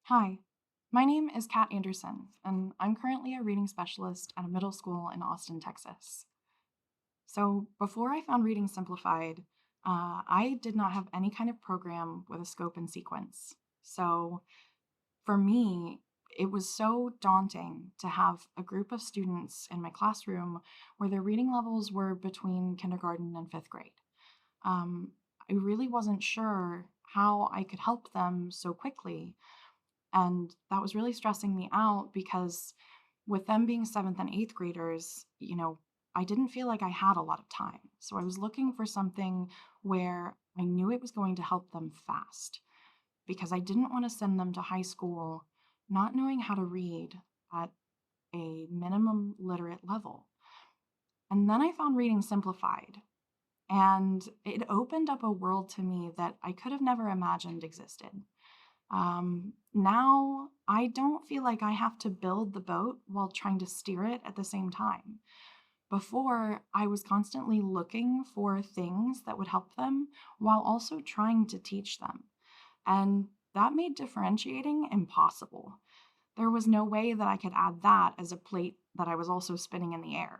Hi, my name is Kat Anderson, and I'm currently a reading specialist at a middle school in Austin, Texas. So, before I found Reading Simplified, I did not have any kind of program with a scope and sequence. So, for me, it was so daunting to have a group of students in my classroom where their reading levels were between kindergarten and fifth grade. Um, I really wasn't sure how I could help them so quickly, and that was really stressing me out because with them being seventh and eighth graders, I didn't feel like I had a lot of time. So I was looking for something where I knew it was going to help them fast because I didn't want to send them to high school not knowing how to read at a minimum literate level. And then I found Reading Simplified, and it opened up a world to me that I could have never imagined existed. Now I don't feel like I have to build the boat while trying to steer it at the same time. Before, I was constantly looking for things that would help them while also trying to teach them. And that made differentiating impossible. There was no way that I could add that as a plate that I was also spinning in the air.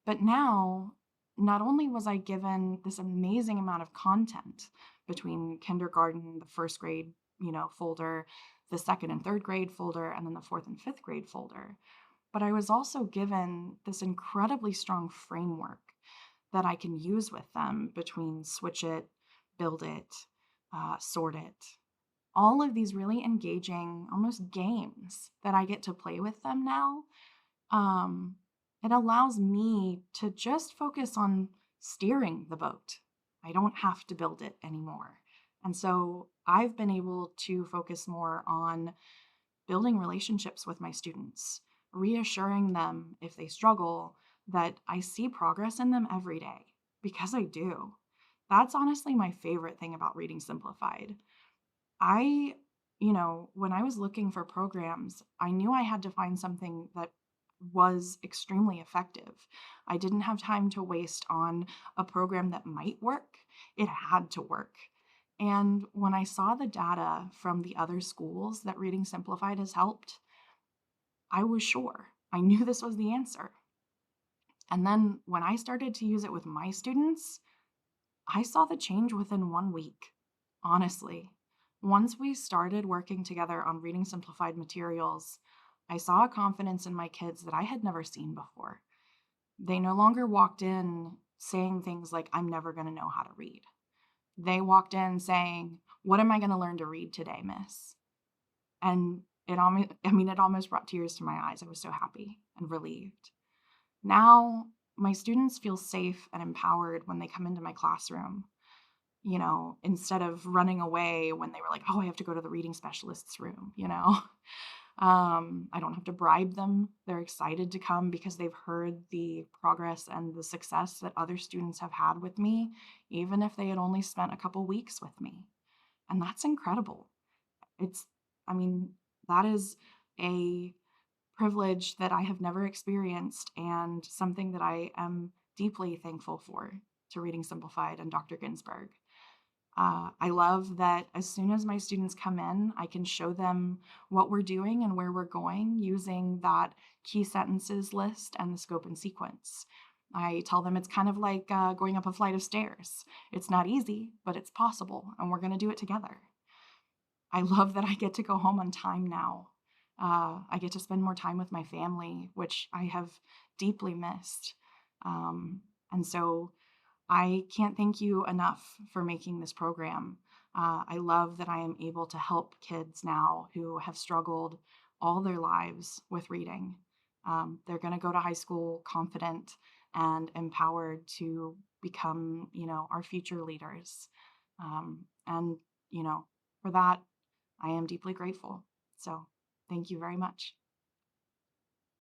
But now, not only was I given this amazing amount of content between kindergarten, the first grade, folder, the second and third grade folder, and then the fourth and fifth grade folder, but I was also given this incredibly strong framework that I can use with them between switch it, build it, sort it. All of these really engaging, almost games that I get to play with them now. um, it allows me to just focus on steering the boat. I don't have to build it anymore. And so I've been able to focus more on building relationships with my students, reassuring them if they struggle that I see progress in them every day, because I do. That's honestly my favorite thing about Reading Simplified. I, when I was looking for programs, I knew I had to find something that was extremely effective. I didn't have time to waste on a program that might work. It had to work. And when I saw the data from the other schools that Reading Simplified has helped, I was sure. I knew this was the answer. And then when I started to use it with my students, I saw the change within 1 week, honestly. Once we started working together on Reading Simplified materials, I saw a confidence in my kids that I had never seen before. They no longer walked in saying things like, I'm never going to know how to read. They walked in saying, what am I going to learn to read today, miss? And it almost brought tears to my eyes. I was so happy and relieved. Now, my students feel safe and empowered when they come into my classroom, instead of running away when they were like, oh, I have to go to the reading specialist's room. I don't have to bribe them. They're excited to come because they've heard the progress and the success that other students have had with me, even if they had only spent a couple weeks with me. And that's incredible. It's, I mean, that is a privilege that I have never experienced and something that I am deeply thankful for to Reading Simplified and Dr. Ginsburg. I love that as soon as my students come in, I can show them what we're doing and where we're going using that key sentences list and the scope and sequence. I tell them it's kind of like going up a flight of stairs. It's not easy, but it's possible, and we're going to do it together. I love that I get to go home on time now. I get to spend more time with my family, which I have deeply missed. Um, and so I can't thank you enough for making this program. I love that I am able to help kids now who have struggled all their lives with reading. They're going to go to high school confident and empowered to become, our future leaders. And, for that, I am deeply grateful. So thank you very much.